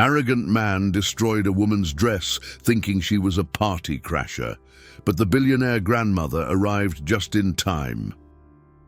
Arrogant man destroyed a woman's dress thinking she was a party crasher, but the billionaire grandmother arrived just in time.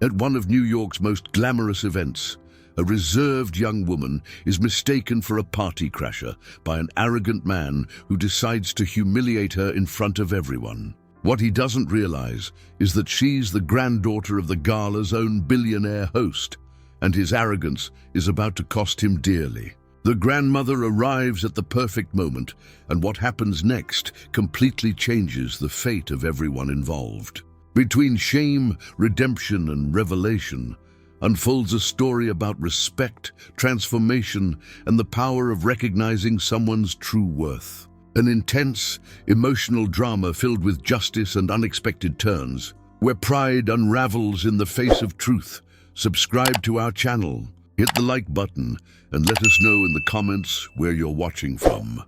At one of New York's most glamorous events, a reserved young woman is mistaken for a party crasher by an arrogant man who decides to humiliate her in front of everyone. What he doesn't realize is that she's the granddaughter of the gala's own billionaire host, and his arrogance is about to cost him dearly. The grandmother arrives at the perfect moment, and what happens next completely changes the fate of everyone involved. Between shame, redemption, and revelation unfolds a story about respect, transformation, and the power of recognizing someone's true worth. An intense, emotional drama filled with justice and unexpected turns, where pride unravels in the face of truth. Subscribe to our channel, hit the like button, and let us know in the comments where you're watching from.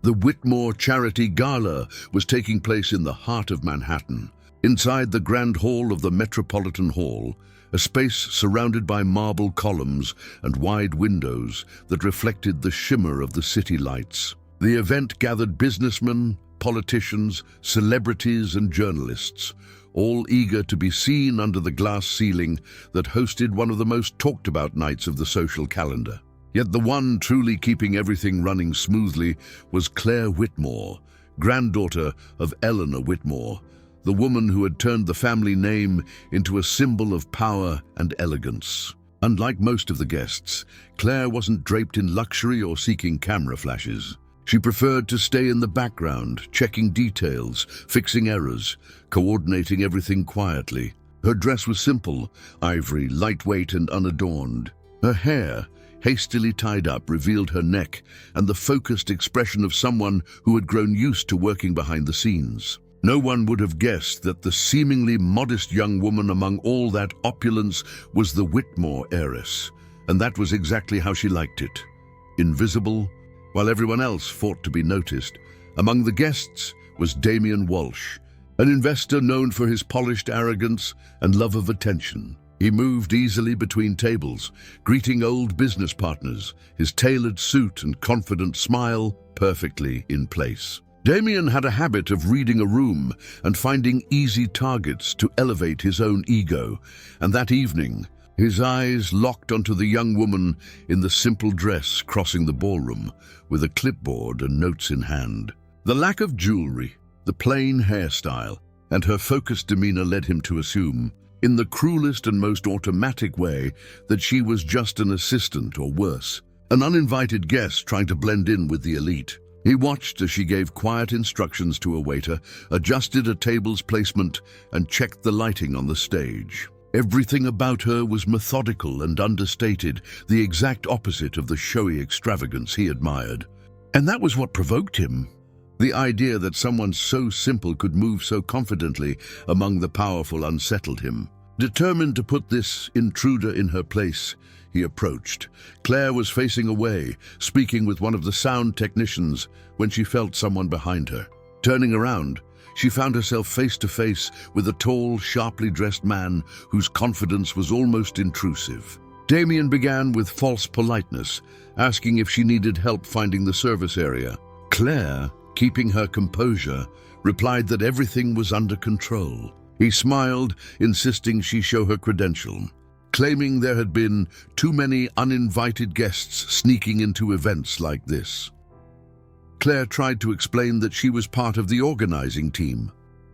The Whitmore Charity Gala was taking place in the heart of Manhattan. Inside the Grand Hall of the Metropolitan Hall, a space surrounded by marble columns and wide windows that reflected the shimmer of the city lights. The event gathered businessmen, politicians, celebrities, and journalists, all eager to be seen under the glass ceiling that hosted one of the most talked-about nights of the social calendar. Yet the one truly keeping everything running smoothly was Claire Whitmore, granddaughter of Eleanor Whitmore, the woman who had turned the family name into a symbol of power and elegance. Unlike most of the guests, Claire wasn't draped in luxury or seeking camera flashes. She preferred to stay in the background, checking details, fixing errors, coordinating everything quietly. Her dress was simple, ivory, lightweight, and unadorned. Her hair, hastily tied up, revealed her neck and the focused expression of someone who had grown used to working behind the scenes. No one would have guessed that the seemingly modest young woman among all that opulence was the Whitmore heiress, and that was exactly how she liked it. Invisible, while everyone else fought to be noticed. Among the guests was Damien Walsh, an investor known for his polished arrogance and love of attention. He moved easily between tables, greeting old business partners, his tailored suit and confident smile perfectly in place. Damien had a habit of reading a room and finding easy targets to elevate his own ego, and that evening, his eyes locked onto the young woman in the simple dress crossing the ballroom, with a clipboard and notes in hand. The lack of jewelry, the plain hairstyle, and her focused demeanor led him to assume, in the cruelest and most automatic way, that she was just an assistant or worse, an uninvited guest trying to blend in with the elite. He watched as she gave quiet instructions to a waiter, adjusted a table's placement, and checked the lighting on the stage. Everything about her was methodical and understated, the exact opposite of the showy extravagance he admired. And that was what provoked him. The idea that someone so simple could move so confidently among the powerful unsettled him. Determined to put this intruder in her place, he approached. Claire was facing away, speaking with one of the sound technicians, when she felt someone behind her. Turning around, she found herself face to face with a tall, sharply dressed man whose confidence was almost intrusive. Damien began with false politeness, asking if she needed help finding the service area. Claire, keeping her composure, replied that everything was under control. He smiled, insisting she show her credential, claiming there had been too many uninvited guests sneaking into events like this. Claire tried to explain that she was part of the organizing team,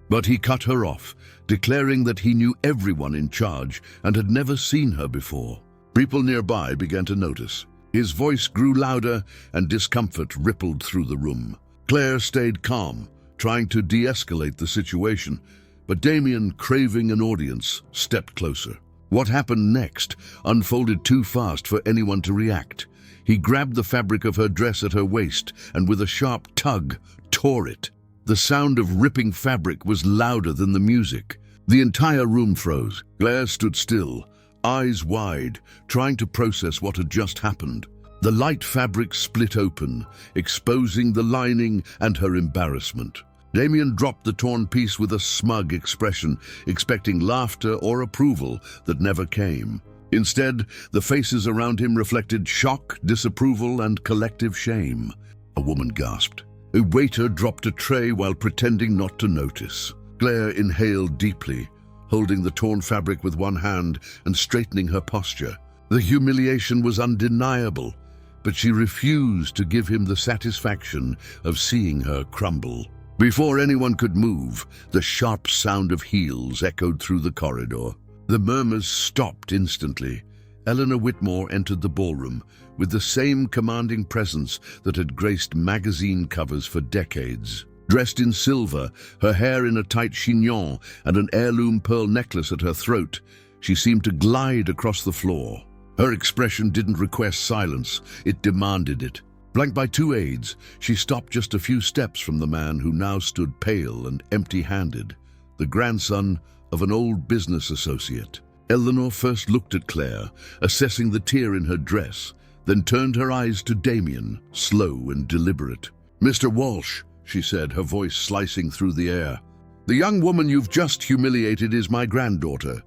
but he cut her off, declaring that he knew everyone in charge and had never seen her before. People nearby began to notice. His voice grew louder and discomfort rippled through the room. Claire stayed calm, trying to de-escalate the situation, but Damien, craving an audience, stepped closer. What happened next unfolded too fast for anyone to react. He grabbed the fabric of her dress at her waist and with a sharp tug, tore it. The sound of ripping fabric was louder than the music. The entire room froze. Claire stood still, eyes wide, trying to process what had just happened. The light fabric split open, exposing the lining and her embarrassment. Damien dropped the torn piece with a smug expression, expecting laughter or approval that never came. Instead, the faces around him reflected shock, disapproval, and collective shame. A woman gasped. A waiter dropped a tray while pretending not to notice. Claire inhaled deeply, holding the torn fabric with one hand and straightening her posture. The humiliation was undeniable, but she refused to give him the satisfaction of seeing her crumble. Before anyone could move, the sharp sound of heels echoed through the corridor. The murmurs stopped instantly. Eleanor Whitmore entered the ballroom with the same commanding presence that had graced magazine covers for decades. Dressed in silver, her hair in a tight chignon and an heirloom pearl necklace at her throat, she seemed to glide across the floor. Her expression didn't request silence, it demanded it. Flanked by two aides, she stopped just a few steps from the man who now stood pale and empty-handed, the grandson of an old business associate. Eleanor first looked at Claire, assessing the tear in her dress, then turned her eyes to Damien, slow and deliberate. "Mr. Walsh," she said, her voice slicing through the air, "the young woman you've just humiliated is my granddaughter,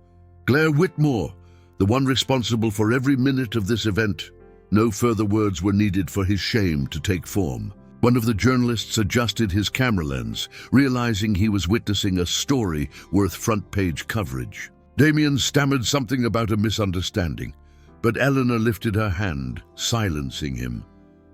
Claire Whitmore, the one responsible for every minute of this event." No further words were needed for his shame to take form. One of the journalists adjusted his camera lens, realizing he was witnessing a story worth front-page coverage. Damien stammered something about a misunderstanding, but Eleanor lifted her hand, silencing him.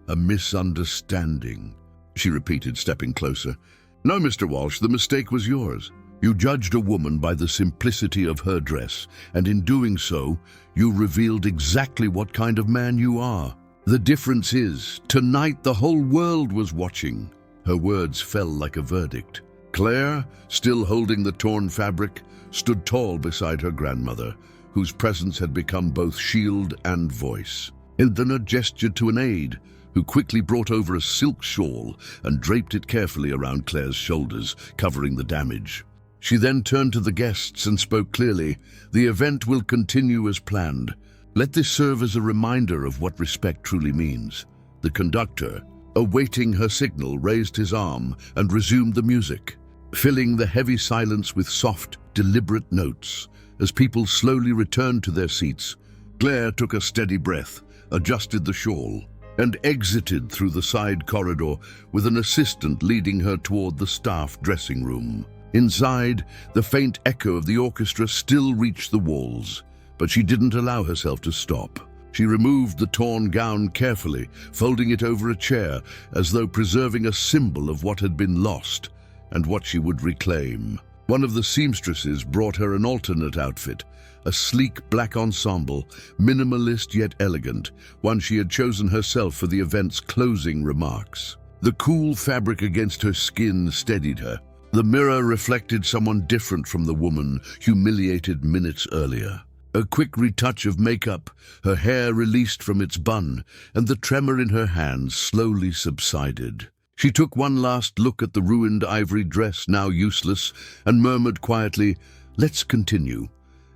"A misunderstanding," she repeated, stepping closer. "No, Mr. Walsh, the mistake was yours. You judged a woman by the simplicity of her dress, and in doing so, you revealed exactly what kind of man you are. The difference is, tonight the whole world was watching." Her words fell like a verdict. Claire, still holding the torn fabric, stood tall beside her grandmother, whose presence had become both shield and voice. Eleanor gestured to an aide, who quickly brought over a silk shawl and draped it carefully around Claire's shoulders, covering the damage. She then turned to the guests and spoke clearly. "The event will continue as planned. Let this serve as a reminder of what respect truly means." The conductor, awaiting her signal, raised his arm and resumed the music, filling the heavy silence with soft, deliberate notes. As people slowly returned to their seats, Claire took a steady breath, adjusted the shawl, and exited through the side corridor with an assistant leading her toward the staff dressing room. Inside, the faint echo of the orchestra still reached the walls, but she didn't allow herself to stop. She removed the torn gown carefully, folding it over a chair, as though preserving a symbol of what had been lost and what she would reclaim. One of the seamstresses brought her an alternate outfit, a sleek black ensemble, minimalist yet elegant, one she had chosen herself for the event's closing remarks. The cool fabric against her skin steadied her. The mirror reflected someone different from the woman humiliated minutes earlier. A quick retouch of makeup, her hair released from its bun, and the tremor in her hands slowly subsided. She took one last look at the ruined ivory dress, now useless, and murmured quietly, "Let's continue."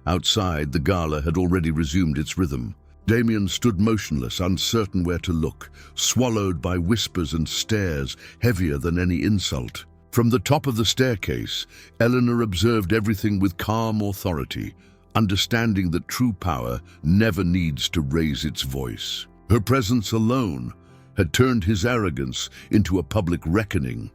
Outside, the gala had already resumed its rhythm. Damien stood motionless, uncertain where to look, swallowed by whispers and stares heavier than any insult. From the top of the staircase, Eleanor observed everything with calm authority, understanding that true power never needs to raise its voice. Her presence alone had turned his arrogance into a public reckoning.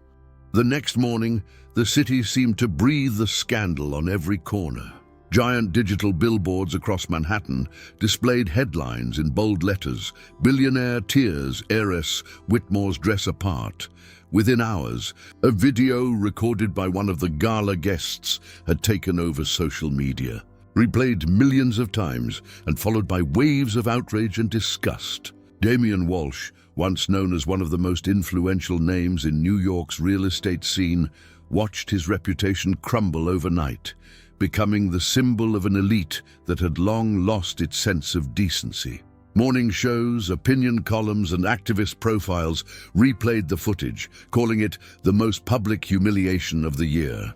The next morning, the city seemed to breathe the scandal on every corner. Giant digital billboards across Manhattan displayed headlines in bold letters: "Billionaire tears, heiress Whitmore's dress apart." Within hours, a video recorded by one of the gala guests had taken over social media, replayed millions of times and followed by waves of outrage and disgust. Damien Walsh, once known as one of the most influential names in New York's real estate scene, watched his reputation crumble overnight, becoming the symbol of an elite that had long lost its sense of decency. Morning shows, opinion columns, and activist profiles replayed the footage, calling it the most public humiliation of the year.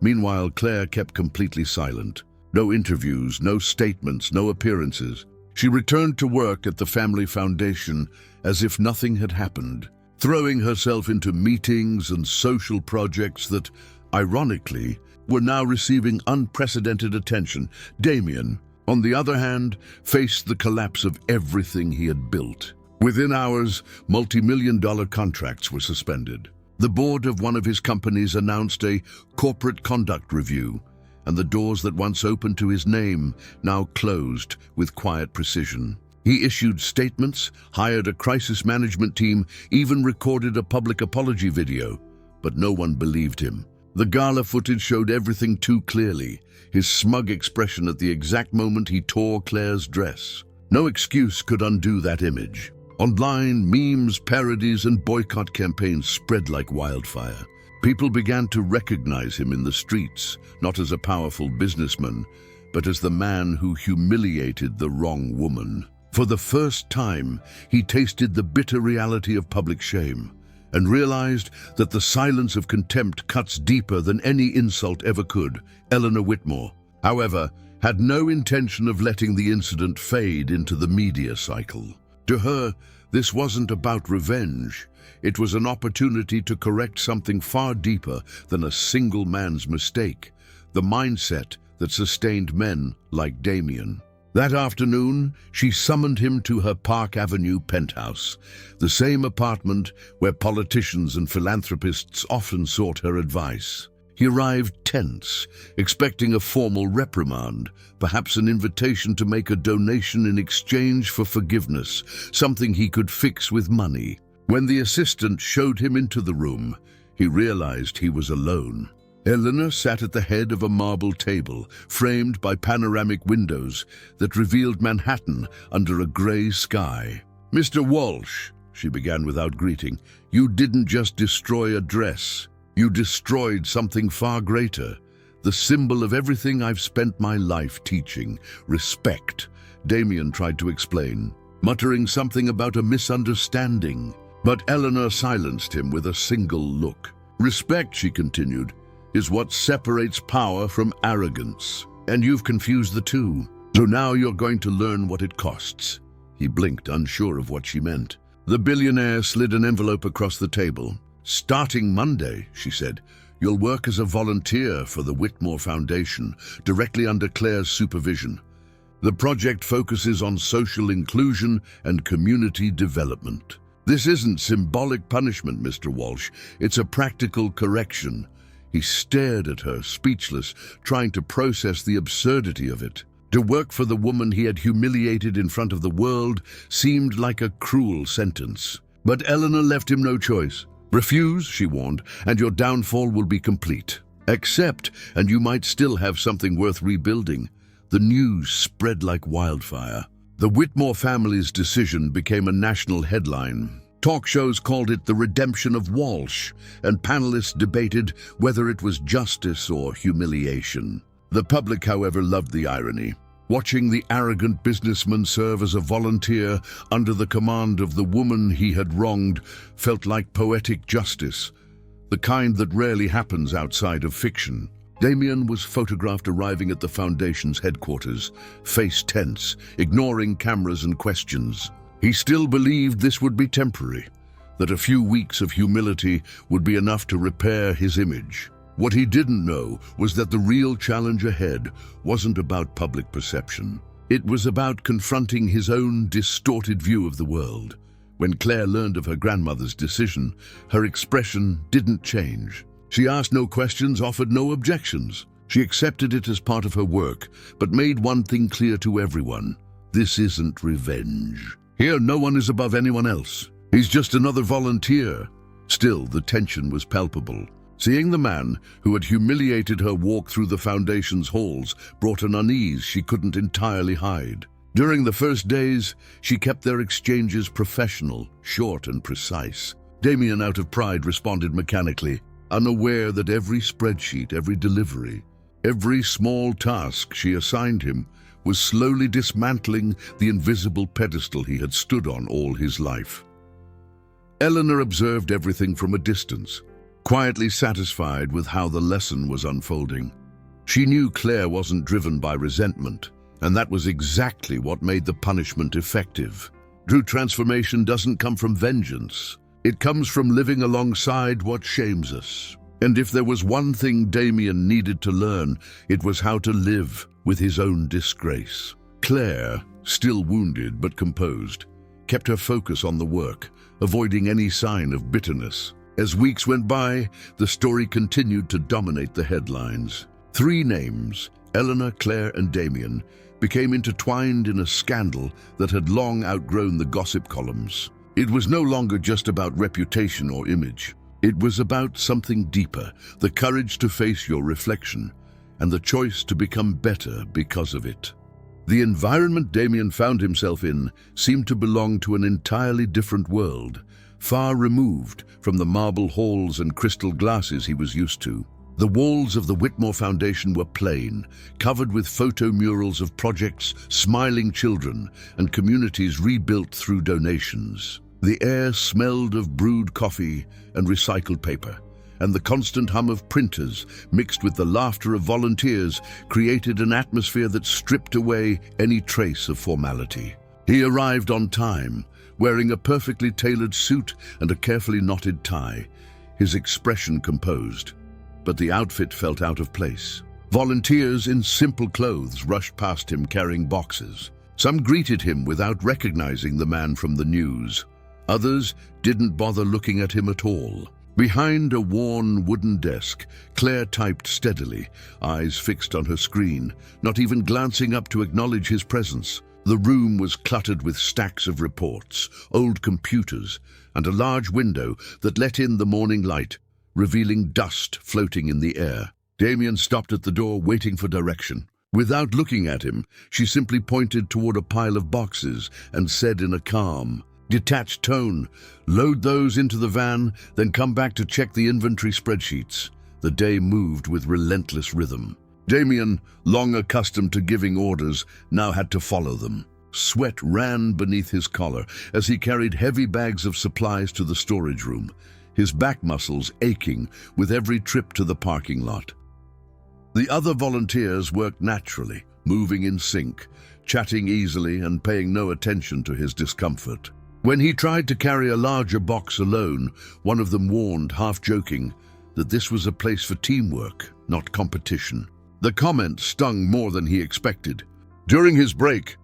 Meanwhile, Claire kept completely silent. No interviews, no statements, no appearances. She returned to work at the family foundation as if nothing had happened, throwing herself into meetings and social projects that, ironically, were now receiving unprecedented attention. "Damien," on the other hand, faced the collapse of everything he had built. Within hours, multi-million-dollar contracts were suspended. The board of one of his companies announced a corporate conduct review, and the doors that once opened to his name now closed with quiet precision. He issued statements, hired a crisis management team, even recorded a public apology video, but no one believed him. The gala footage showed everything too clearly, his smug expression at the exact moment he tore Claire's dress. No excuse could undo that image. Online, memes, parodies, and boycott campaigns spread like wildfire. People began to recognize him in the streets, not as a powerful businessman, but as the man who humiliated the wrong woman. For the first time, he tasted the bitter reality of public shame and realized that the silence of contempt cuts deeper than any insult ever could. Eleanor Whitmore, however, had no intention of letting the incident fade into the media cycle. To her, this wasn't about revenge. It was an opportunity to correct something far deeper than a single man's mistake, the mindset that sustained men like Damien. That afternoon, she summoned him to her Park Avenue penthouse, the same apartment where politicians and philanthropists often sought her advice. He arrived tense, expecting a formal reprimand, perhaps an invitation to make a donation in exchange for forgiveness, something he could fix with money. When the assistant showed him into the room, he realized he was alone. Eleanor sat at the head of a marble table, framed by panoramic windows that revealed Manhattan under a gray sky. "Mr. Walsh," she began without greeting, "you didn't just destroy a dress. You destroyed something far greater, the symbol of everything I've spent my life teaching, respect." Damien tried to explain, muttering something about a misunderstanding, but Eleanor silenced him with a single look. "Respect," she continued, "is what separates power from arrogance. And you've confused the two. So now you're going to learn what it costs." He blinked, unsure of what she meant. The billionaire slid an envelope across the table. "Starting Monday," she said, "you'll work as a volunteer for the Whitmore Foundation, directly under Claire's supervision. The project focuses on social inclusion and community development. This isn't symbolic punishment, Mr. Walsh. It's a practical correction." He stared at her, speechless, trying to process the absurdity of it. To work for the woman he had humiliated in front of the world seemed like a cruel sentence. But Eleanor left him no choice. "Refuse," she warned, "and your downfall will be complete. Accept, and you might still have something worth rebuilding." The news spread like wildfire. The Whitmore family's decision became a national headline. Talk shows called it the redemption of Walsh, and panelists debated whether it was justice or humiliation. The public, however, loved the irony. Watching the arrogant businessman serve as a volunteer under the command of the woman he had wronged felt like poetic justice, the kind that rarely happens outside of fiction. Damien was photographed arriving at the Foundation's headquarters, face tense, ignoring cameras and questions. He still believed this would be temporary, that a few weeks of humility would be enough to repair his image. What he didn't know was that the real challenge ahead wasn't about public perception. It was about confronting his own distorted view of the world. When Claire learned of her grandmother's decision, her expression didn't change. She asked no questions, offered no objections. She accepted it as part of her work, but made one thing clear to everyone: this isn't revenge. Here, no one is above anyone else. He's just another volunteer. Still, the tension was palpable. Seeing the man who had humiliated her walk through the Foundation's halls brought an unease she couldn't entirely hide. During the first days, she kept their exchanges professional, short and precise. Damien, out of pride, responded mechanically, unaware that every spreadsheet, every delivery, every small task she assigned him was slowly dismantling the invisible pedestal he had stood on all his life. Eleanor observed everything from a distance, quietly satisfied with how the lesson was unfolding. She knew Claire wasn't driven by resentment, and that was exactly what made the punishment effective. True transformation doesn't come from vengeance. It comes from living alongside what shames us. And if there was one thing Damien needed to learn, it was how to live with his own disgrace. Claire, still wounded but composed, kept her focus on the work, avoiding any sign of bitterness. As weeks went by, the story continued to dominate the headlines. 3 names, Eleanor, Claire, and Damien, became intertwined in a scandal that had long outgrown the gossip columns. It was no longer just about reputation or image. It was about something deeper, the courage to face your reflection, and the choice to become better because of it. The environment Damien found himself in seemed to belong to an entirely different world, far removed from the marble halls and crystal glasses he was used to. The walls of the Whitmore Foundation were plain, covered with photo murals of projects, smiling children, and communities rebuilt through donations. The air smelled of brewed coffee and recycled paper, and the constant hum of printers, mixed with the laughter of volunteers, created an atmosphere that stripped away any trace of formality. He arrived on time, wearing a perfectly tailored suit and a carefully knotted tie, his expression composed. But the outfit felt out of place. Volunteers in simple clothes rushed past him carrying boxes. Some greeted him without recognizing the man from the news. Others didn't bother looking at him at all. Behind a worn wooden desk, Claire typed steadily, eyes fixed on her screen, not even glancing up to acknowledge his presence. The room was cluttered with stacks of reports, old computers, and a large window that let in the morning light, revealing dust floating in the air. Damien stopped at the door, waiting for direction. Without looking at him, she simply pointed toward a pile of boxes and said in a calm, detached tone, "Load those into the van, then come back to check the inventory spreadsheets." The day moved with relentless rhythm. Damien, long accustomed to giving orders, now had to follow them. Sweat ran beneath his collar as he carried heavy bags of supplies to the storage room, his back muscles aching with every trip to the parking lot. The other volunteers worked naturally, moving in sync, chatting easily and paying no attention to his discomfort. When he tried to carry a larger box alone, one of them warned, half joking, that this was a place for teamwork, not competition. The comment stung more than he expected. During his break,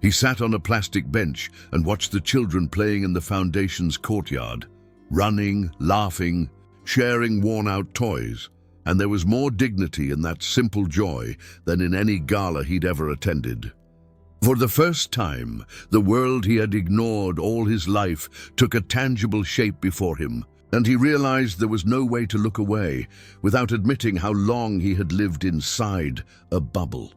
he sat on a plastic bench and watched the children playing in the foundation's courtyard, running, laughing, sharing worn-out toys, and there was more dignity in that simple joy than in any gala he'd ever attended. For the first time, the world he had ignored all his life took a tangible shape before him, and he realized there was no way to look away without admitting how long he had lived inside a bubble.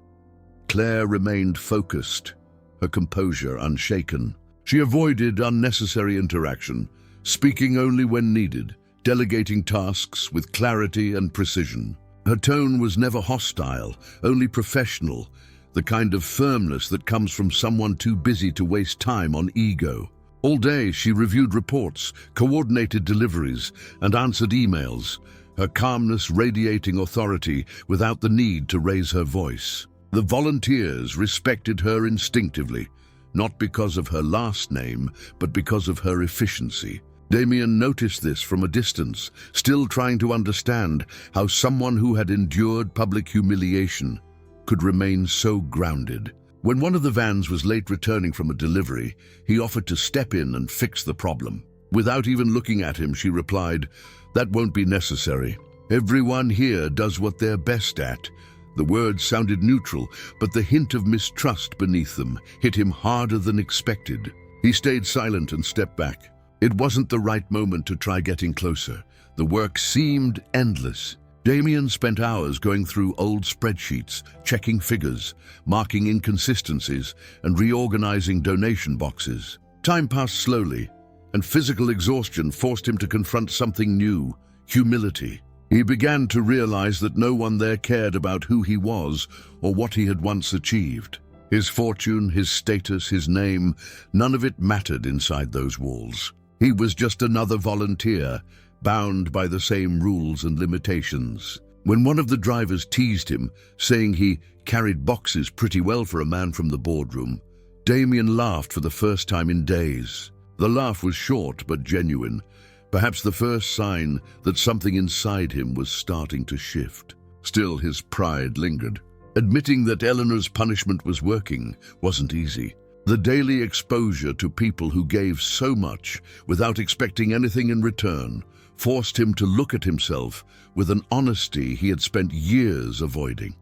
Claire remained focused, her composure unshaken. She avoided unnecessary interaction, speaking only when needed, delegating tasks with clarity and precision. Her tone was never hostile, only professional, the kind of firmness that comes from someone too busy to waste time on ego. All day she reviewed reports, coordinated deliveries, and answered emails, her calmness radiating authority without the need to raise her voice. The volunteers respected her instinctively, not because of her last name, but because of her efficiency. Damien noticed this from a distance, still trying to understand how someone who had endured public humiliation could remain so grounded. When one of the vans was late returning from a delivery, he offered to step in and fix the problem. Without even looking at him, she replied, "That won't be necessary. Everyone here does what they're best at." The words sounded neutral, but the hint of mistrust beneath them hit him harder than expected. He stayed silent and stepped back. It wasn't the right moment to try getting closer. The work seemed endless. Damien spent hours going through old spreadsheets, checking figures, marking inconsistencies, and reorganizing donation boxes. Time passed slowly, and physical exhaustion forced him to confront something new: humility. He began to realize that no one there cared about who he was or what he had once achieved. His fortune, his status, his name, none of it mattered inside those walls. He was just another volunteer, bound by the same rules and limitations. When one of the drivers teased him, saying he carried boxes pretty well for a man from the boardroom, Damien laughed for the first time in days. The laugh was short but genuine, perhaps the first sign that something inside him was starting to shift. Still, his pride lingered. Admitting that Eleanor's punishment was working wasn't easy. The daily exposure to people who gave so much without expecting anything in return forced him to look at himself with an honesty he had spent years avoiding.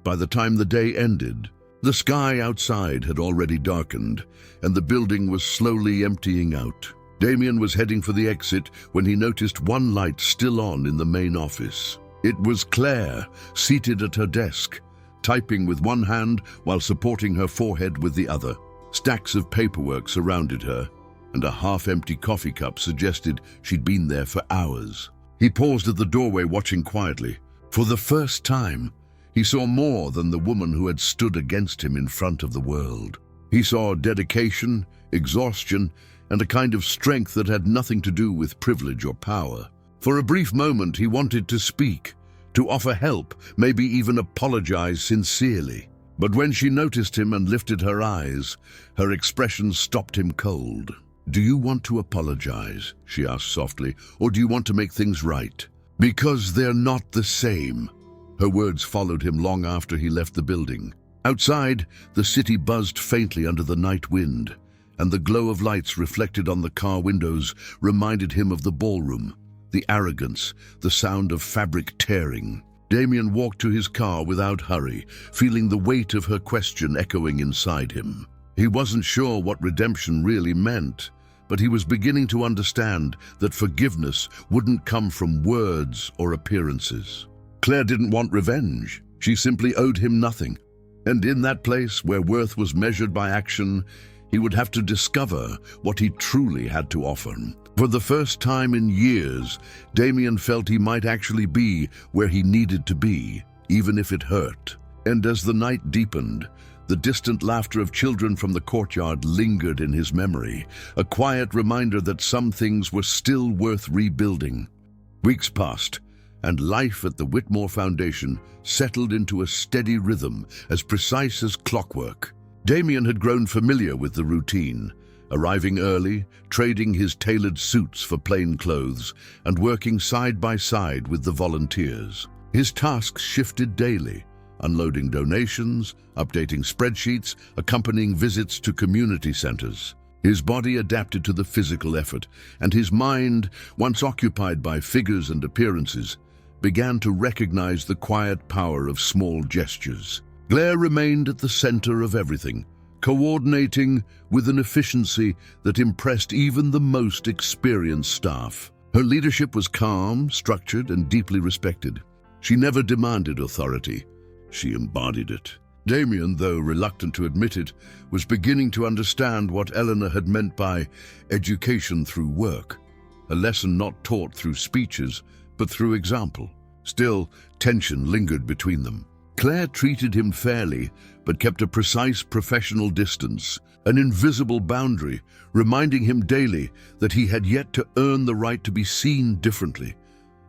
By the time the day ended, the sky outside had already darkened, and the building was slowly emptying out. Damien was heading for the exit when he noticed one light still on in the main office. It was Claire, seated at her desk, typing with one hand while supporting her forehead with the other. Stacks of paperwork surrounded her, and a half-empty coffee cup suggested she'd been there for hours. He paused at the doorway, watching quietly. For the first time, he saw more than the woman who had stood against him in front of the world. He saw dedication, exhaustion, and a kind of strength that had nothing to do with privilege or power. For a brief moment, he wanted to speak, to offer help, maybe even apologize sincerely. But when she noticed him and lifted her eyes, her expression stopped him cold. "Do you want to apologize?" she asked softly, "or do you want to make things right? Because they're not the same." Her words followed him long after he left the building. Outside, the city buzzed faintly under the night wind, and the glow of lights reflected on the car windows reminded him of the ballroom, the arrogance, the sound of fabric tearing. Damien walked to his car without hurry, feeling the weight of her question echoing inside him. He wasn't sure what redemption really meant, but he was beginning to understand that forgiveness wouldn't come from words or appearances. Claire didn't want revenge. She simply owed him nothing. And in that place where worth was measured by action, he would have to discover what he truly had to offer. For the first time in years, Damien felt he might actually be where he needed to be, even if it hurt. And as the night deepened, the distant laughter of children from the courtyard lingered in his memory, a quiet reminder that some things were still worth rebuilding. Weeks passed, and life at the Whitmore Foundation settled into a steady rhythm, as precise as clockwork. Damien had grown familiar with the routine, arriving early, trading his tailored suits for plain clothes, and working side by side with the volunteers. His tasks shifted daily, unloading donations, updating spreadsheets, accompanying visits to community centers. His body adapted to the physical effort, and his mind, once occupied by figures and appearances, began to recognize the quiet power of small gestures. Claire remained at the center of everything, coordinating with an efficiency that impressed even the most experienced staff. Her leadership was calm, structured, and deeply respected. She never demanded authority. She embodied it. Damien, though reluctant to admit it, was beginning to understand what Eleanor had meant by education through work, a lesson not taught through speeches, but through example. Still, tension lingered between them. Claire treated him fairly, but kept a precise professional distance, an invisible boundary, reminding him daily that he had yet to earn the right to be seen differently.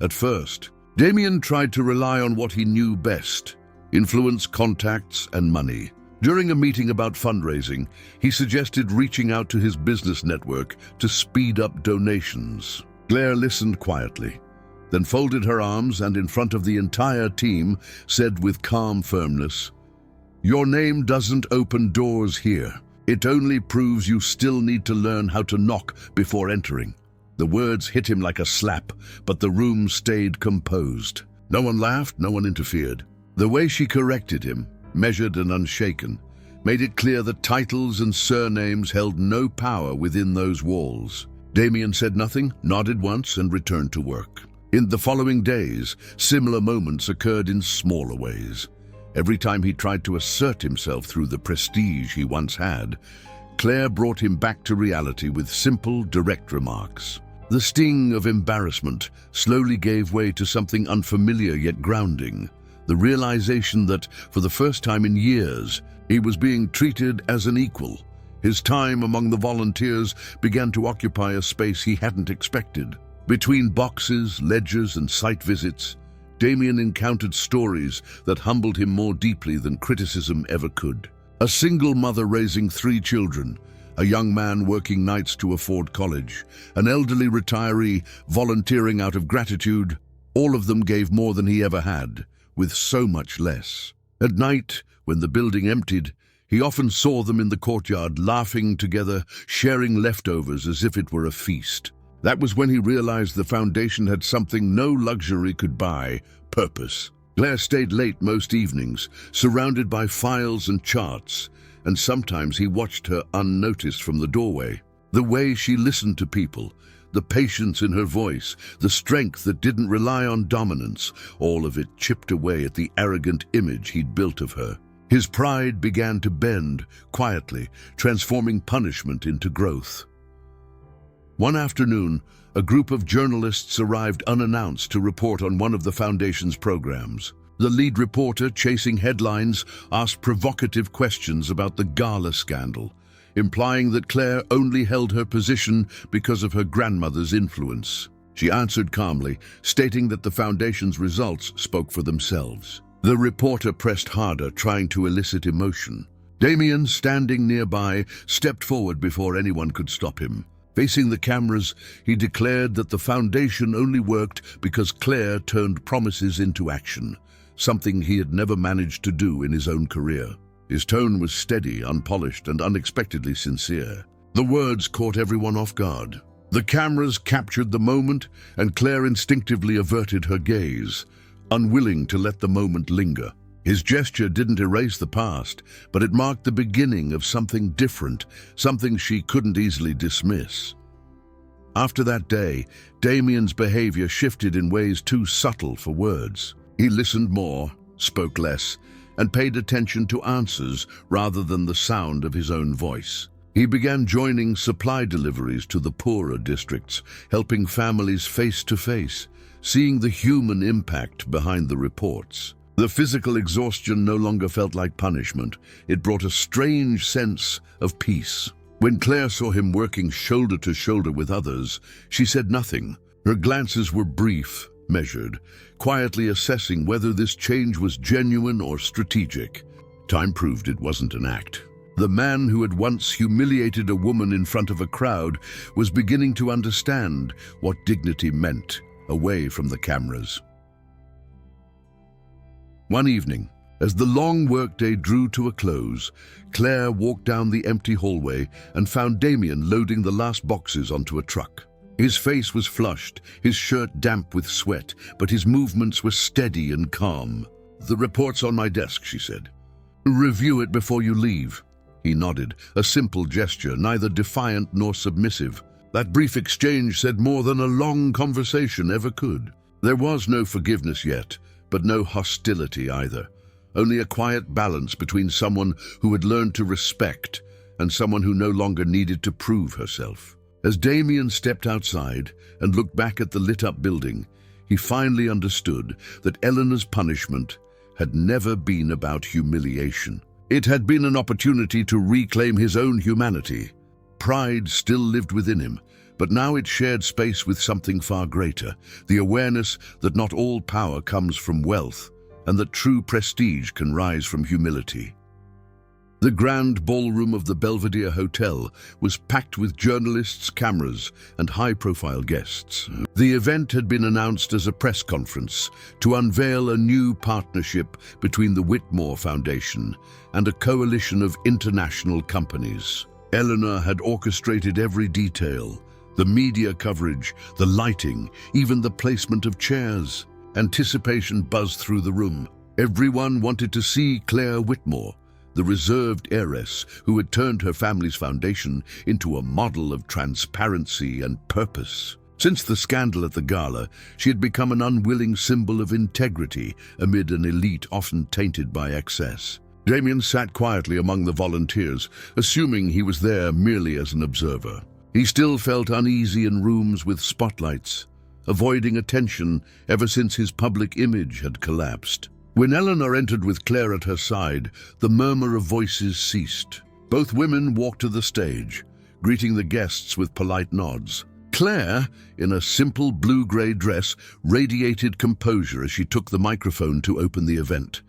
At first, Damien tried to rely on what he knew best: influence, contacts, and money. During a meeting about fundraising, he suggested reaching out to his business network to speed up donations. Claire listened quietly, then folded her arms and in front of the entire team said with calm firmness, "Your name doesn't open doors here. It only proves you still need to learn how to knock before entering." The words hit him like a slap, but the room stayed composed. No one laughed, no one interfered. The way she corrected him, measured and unshaken, made it clear that titles and surnames held no power within those walls. Damien said nothing, nodded once, and returned to work. In the following days, similar moments occurred in smaller ways. Every time he tried to assert himself through the prestige he once had, Claire brought him back to reality with simple, direct remarks. The sting of embarrassment slowly gave way to something unfamiliar yet grounding, the realization that, for the first time in years, he was being treated as an equal. His time among the volunteers began to occupy a space he hadn't expected. Between boxes, ledgers, and site visits, Damien encountered stories that humbled him more deeply than criticism ever could. A single mother raising 3 children, a young man working nights to afford college, an elderly retiree volunteering out of gratitude, all of them gave more than he ever had, with so much less. At night, when the building emptied, he often saw them in the courtyard, laughing together, sharing leftovers as if it were a feast. That was when he realized the foundation had something no luxury could buy: purpose. Claire stayed late most evenings, surrounded by files and charts, and sometimes he watched her unnoticed from the doorway. The way she listened to people, the patience in her voice, the strength that didn't rely on dominance, all of it chipped away at the arrogant image he'd built of her. His pride began to bend, quietly, transforming punishment into growth. One afternoon, a group of journalists arrived unannounced to report on one of the Foundation's programs. The lead reporter, chasing headlines, asked provocative questions about the gala scandal, implying that Claire only held her position because of her grandmother's influence. She answered calmly, stating that the Foundation's results spoke for themselves. The reporter pressed harder, trying to elicit emotion. Damien, standing nearby, stepped forward before anyone could stop him. Facing the cameras, he declared that the Foundation only worked because Claire turned promises into action, something he had never managed to do in his own career. His tone was steady, unpolished, and unexpectedly sincere. The words caught everyone off guard. The cameras captured the moment, and Claire instinctively averted her gaze, unwilling to let the moment linger. His gesture didn't erase the past, but it marked the beginning of something different, something she couldn't easily dismiss. After that day, Damien's behavior shifted in ways too subtle for words. He listened more, spoke less, and paid attention to answers rather than the sound of his own voice. He began joining supply deliveries to the poorer districts, helping families face to face, seeing the human impact behind the reports. The physical exhaustion no longer felt like punishment. It brought a strange sense of peace. When Claire saw him working shoulder to shoulder with others, she said nothing. Her glances were brief, measured, quietly assessing whether this change was genuine or strategic. Time proved it wasn't an act. The man who had once humiliated a woman in front of a crowd was beginning to understand what dignity meant, away from the cameras. One evening, as the long workday drew to a close, Claire walked down the empty hallway and found Damien loading the last boxes onto a truck. His face was flushed, his shirt damp with sweat, but his movements were steady and calm. "The report's on my desk," she said. "Review it before you leave." He nodded, a simple gesture, neither defiant nor submissive. That brief exchange said more than a long conversation ever could. There was no forgiveness yet, but no hostility either. Only a quiet balance between someone who had learned to respect and someone who no longer needed to prove herself. As Damien stepped outside and looked back at the lit-up building, he finally understood that Eleanor's punishment had never been about humiliation. It had been an opportunity to reclaim his own humanity. Pride still lived within him, but now it shared space with something far greater, the awareness that not all power comes from wealth, and that true prestige can rise from humility. The grand ballroom of the Belvedere Hotel was packed with journalists, cameras, and high-profile guests. The event had been announced as a press conference to unveil a new partnership between the Whitmore Foundation and a coalition of international companies. Eleanor had orchestrated every detail: the media coverage, the lighting, even the placement of chairs. Anticipation buzzed through the room. Everyone wanted to see Claire Whitmore, the reserved heiress who had turned her family's foundation into a model of transparency and purpose. Since the scandal at the gala, she had become an unwilling symbol of integrity amid an elite often tainted by excess. Damien sat quietly among the volunteers, assuming he was there merely as an observer. He still felt uneasy in rooms with spotlights, avoiding attention ever since his public image had collapsed. When Eleanor entered with Claire at her side, the murmur of voices ceased. Both women walked to the stage, greeting the guests with polite nods. Claire, in a simple blue-gray dress, radiated composure as she took the microphone to open the event.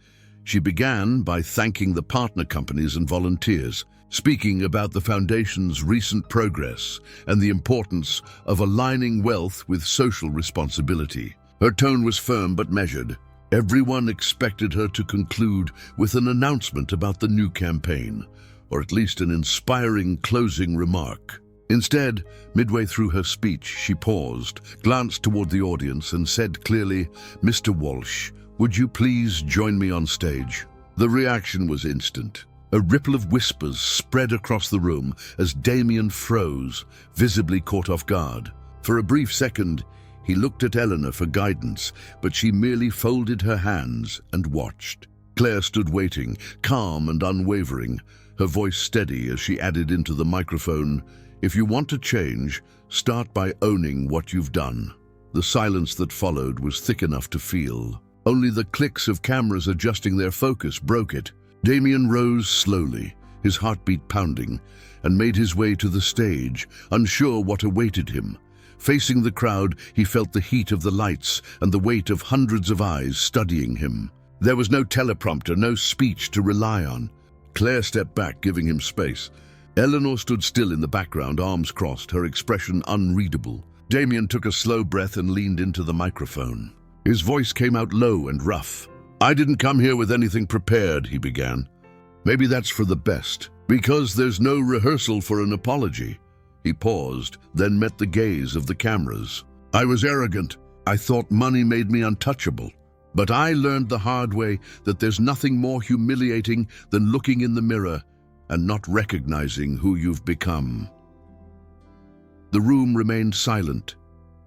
She began by thanking the partner companies and volunteers, speaking about the Foundation's recent progress and the importance of aligning wealth with social responsibility. Her tone was firm but measured. Everyone expected her to conclude with an announcement about the new campaign, or at least an inspiring closing remark. Instead, midway through her speech, she paused, glanced toward the audience, and said clearly, "Mr. Walsh, would you please join me on stage?" The reaction was instant. A ripple of whispers spread across the room as Damien froze, visibly caught off guard. For a brief second, he looked at Eleanor for guidance, but she merely folded her hands and watched. Claire stood waiting, calm and unwavering, her voice steady as she added into the microphone, "If you want to change, start by owning what you've done." The silence that followed was thick enough to feel. Only the clicks of cameras adjusting their focus broke it. Damien rose slowly, his heartbeat pounding, and made his way to the stage, unsure what awaited him. Facing the crowd, he felt the heat of the lights and the weight of hundreds of eyes studying him. There was no teleprompter, no speech to rely on. Claire stepped back, giving him space. Eleanor stood still in the background, arms crossed, her expression unreadable. Damien took a slow breath and leaned into the microphone. His voice came out low and rough. "I didn't come here with anything prepared," he began. "Maybe that's for the best, because there's no rehearsal for an apology." He paused, then met the gaze of the cameras. "I was arrogant. I thought money made me untouchable. But I learned the hard way that there's nothing more humiliating than looking in the mirror and not recognizing who you've become." The room remained silent,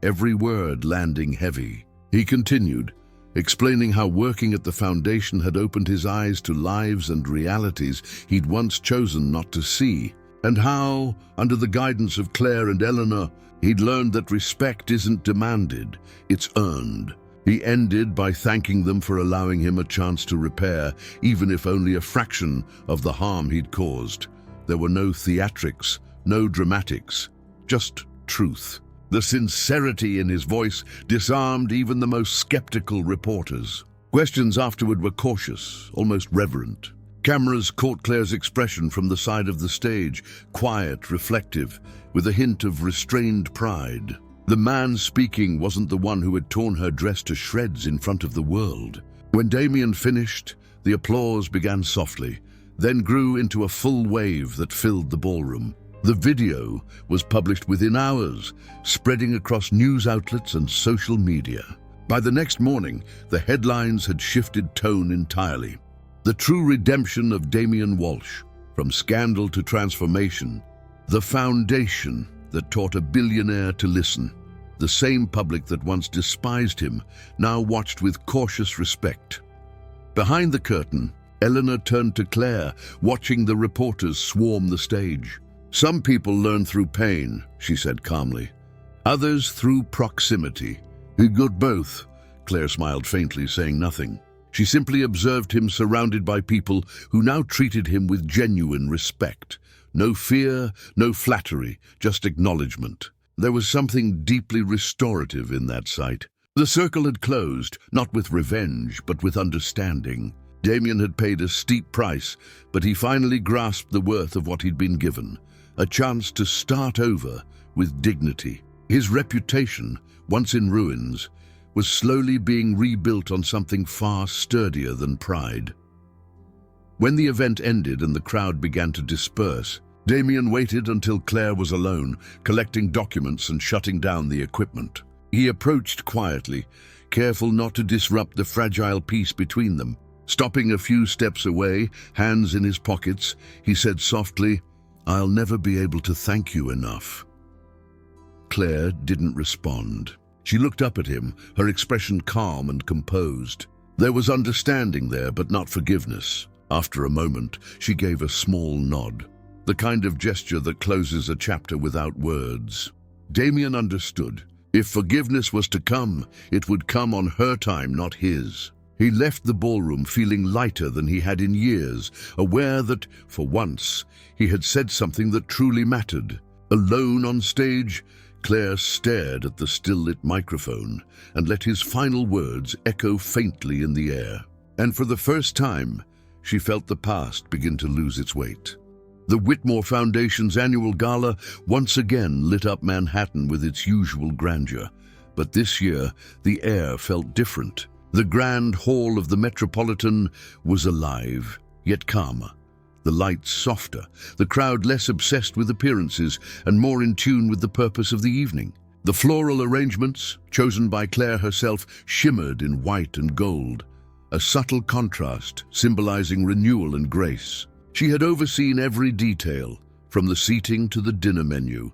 every word landing heavy. He continued, explaining how working at the foundation had opened his eyes to lives and realities he'd once chosen not to see, and how, under the guidance of Claire and Eleanor, he'd learned that respect isn't demanded, it's earned. He ended by thanking them for allowing him a chance to repair, even if only a fraction of the harm he'd caused. There were no theatrics, no dramatics, just truth. The sincerity in his voice disarmed even the most skeptical reporters. Questions afterward were cautious, almost reverent. Cameras caught Claire's expression from the side of the stage, quiet, reflective, with a hint of restrained pride. The man speaking wasn't the one who had torn her dress to shreds in front of the world. When Damien finished, the applause began softly, then grew into a full wave that filled the ballroom. The video was published within hours, spreading across news outlets and social media. By the next morning, the headlines had shifted tone entirely. The true redemption of Damien Walsh, from scandal to transformation, the foundation that taught a billionaire to listen. The same public that once despised him now watched with cautious respect. Behind the curtain, Eleanor turned to Claire, watching the reporters swarm the stage. "Some people learn through pain," she said calmly. "Others through proximity." "He got both," Claire smiled faintly, saying nothing. She simply observed him surrounded by people who now treated him with genuine respect. No fear, no flattery, just acknowledgement. There was something deeply restorative in that sight. The circle had closed, not with revenge, but with understanding. Damien had paid a steep price, but he finally grasped the worth of what he'd been given. A chance to start over with dignity. His reputation, once in ruins, was slowly being rebuilt on something far sturdier than pride. When the event ended and the crowd began to disperse, Damien waited until Claire was alone, collecting documents and shutting down the equipment. He approached quietly, careful not to disrupt the fragile peace between them. Stopping a few steps away, hands in his pockets, he said softly, "I'll never be able to thank you enough." Claire didn't respond. She looked up at him, her expression calm and composed. There was understanding there, but not forgiveness. After a moment, she gave a small nod, the kind of gesture that closes a chapter without words. Damien understood. If forgiveness was to come, it would come on her time, not his. He left the ballroom feeling lighter than he had in years, aware that, for once, he had said something that truly mattered. Alone on stage, Claire stared at the still-lit microphone and let his final words echo faintly in the air. And for the first time, she felt the past begin to lose its weight. The Whitmore Foundation's annual gala once again lit up Manhattan with its usual grandeur. But this year, the air felt different. The grand hall of the Metropolitan was alive, yet calmer. The lights softer, the crowd less obsessed with appearances and more in tune with the purpose of the evening. The floral arrangements, chosen by Claire herself, shimmered in white and gold, a subtle contrast symbolizing renewal and grace. She had overseen every detail, from the seating to the dinner menu.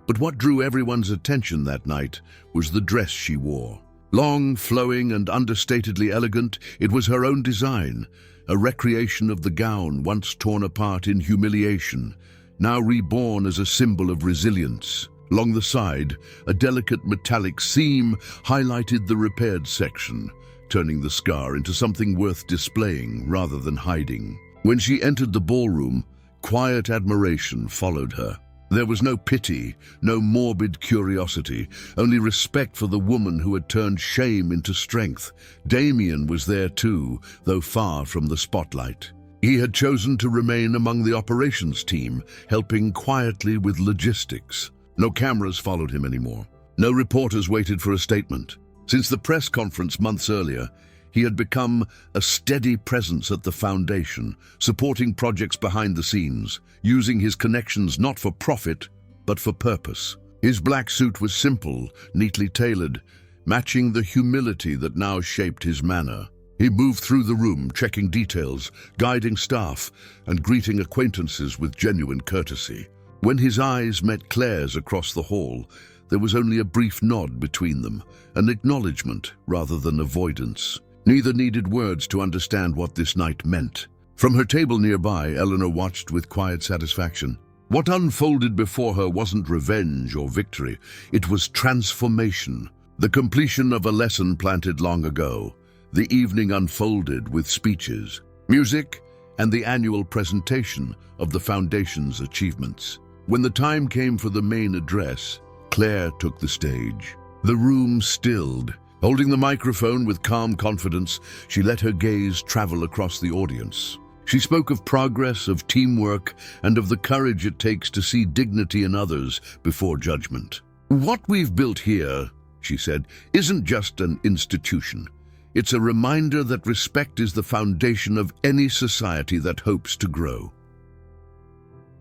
But what drew everyone's attention that night was the dress she wore. Long, flowing, and understatedly elegant, it was her own design, a recreation of the gown once torn apart in humiliation, now reborn as a symbol of resilience. Along the side, a delicate metallic seam highlighted the repaired section, turning the scar into something worth displaying rather than hiding. When she entered the ballroom, quiet admiration followed her. There was no pity, no morbid curiosity, only respect for the woman who had turned shame into strength. Damien was there too, though far from the spotlight. He had chosen to remain among the operations team, helping quietly with logistics. No cameras followed him anymore. No reporters waited for a statement. Since the press conference months earlier, he had become a steady presence at the foundation, supporting projects behind the scenes, using his connections not for profit, but for purpose. His black suit was simple, neatly tailored, matching the humility that now shaped his manner. He moved through the room, checking details, guiding staff, and greeting acquaintances with genuine courtesy. When his eyes met Claire's across the hall, there was only a brief nod between them, an acknowledgement rather than avoidance. Neither needed words to understand what this night meant. From her table nearby, Eleanor watched with quiet satisfaction. What unfolded before her wasn't revenge or victory, it was transformation, the completion of a lesson planted long ago. The evening unfolded with speeches, music, and the annual presentation of the Foundation's achievements. When the time came for the main address, Claire took the stage. The room stilled. Holding the microphone with calm confidence, she let her gaze travel across the audience. She spoke of progress, of teamwork, and of the courage it takes to see dignity in others before judgment. "What we've built here," she said, "isn't just an institution. It's a reminder that respect is the foundation of any society that hopes to grow."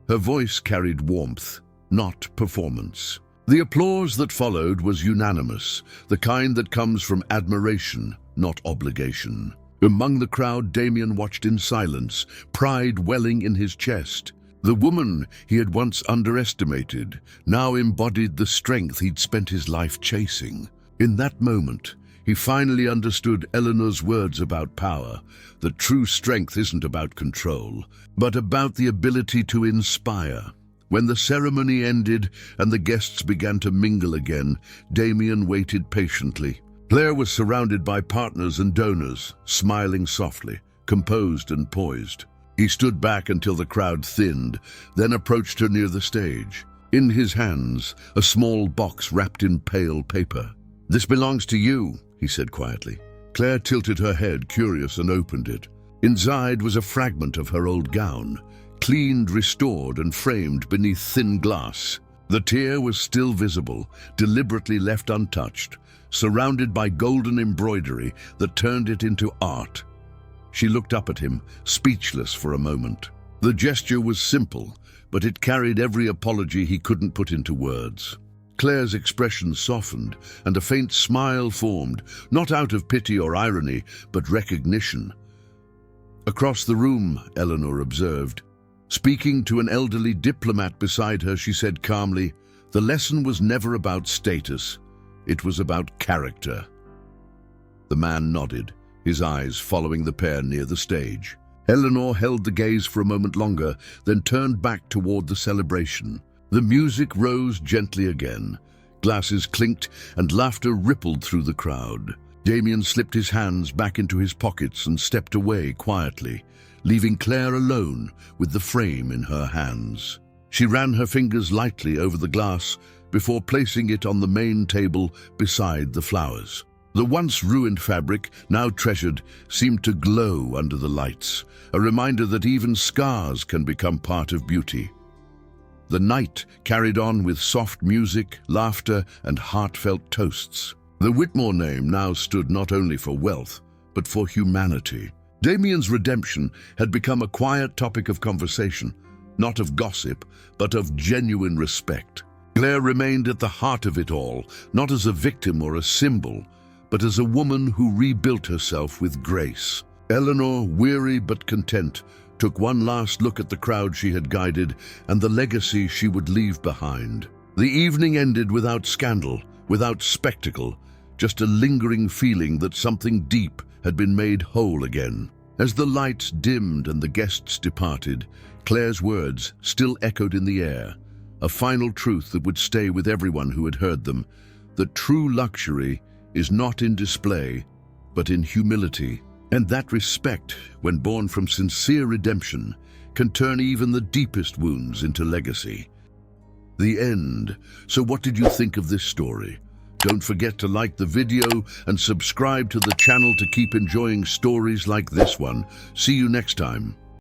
Her voice carried warmth, not performance. The applause that followed was unanimous, the kind that comes from admiration, not obligation. Among the crowd, Damien watched in silence, pride welling in his chest. The woman he had once underestimated now embodied the strength he'd spent his life chasing. In that moment, he finally understood Eleanor's words about power, that true strength isn't about control, but about the ability to inspire. When the ceremony ended and the guests began to mingle again, Damien waited patiently. Claire was surrounded by partners and donors, smiling softly, composed and poised. He stood back until the crowd thinned, then approached her near the stage. In his hands, a small box wrapped in pale paper. "This belongs to you," he said quietly. Claire tilted her head, curious, and opened it. Inside was a fragment of her old gown, cleaned, restored, and framed beneath thin glass. The tear was still visible, deliberately left untouched, surrounded by golden embroidery that turned it into art. She looked up at him, speechless for a moment. The gesture was simple, but it carried every apology he couldn't put into words. Claire's expression softened, and a faint smile formed, not out of pity or irony, but recognition. Across the room, Eleanor observed. Speaking to an elderly diplomat beside her, she said calmly, "The lesson was never about status. It was about character." The man nodded, his eyes following the pair near the stage. Eleanor held the gaze for a moment longer, then turned back toward the celebration. The music rose gently again. Glasses clinked and laughter rippled through the crowd. Damien slipped his hands back into his pockets and stepped away quietly, leaving Claire alone with the frame in her hands. She ran her fingers lightly over the glass before placing it on the main table beside the flowers. The once ruined fabric, now treasured, seemed to glow under the lights, a reminder that even scars can become part of beauty. The night carried on with soft music, laughter, and heartfelt toasts. The Whitmore name now stood not only for wealth, but for humanity. Damien's redemption had become a quiet topic of conversation, not of gossip, but of genuine respect. Claire remained at the heart of it all, not as a victim or a symbol, but as a woman who rebuilt herself with grace. Eleanor, weary but content, took one last look at the crowd she had guided and the legacy she would leave behind. The evening ended without scandal, without spectacle, just a lingering feeling that something deep had been made whole again. As the lights dimmed and the guests departed, Claire's words still echoed in the air, a final truth that would stay with everyone who had heard them, that true luxury is not in display, but in humility. And that respect, when born from sincere redemption, can turn even the deepest wounds into legacy. The end. So what did you think of this story? Don't forget to like the video and subscribe to the channel to keep enjoying stories like this one. See you next time.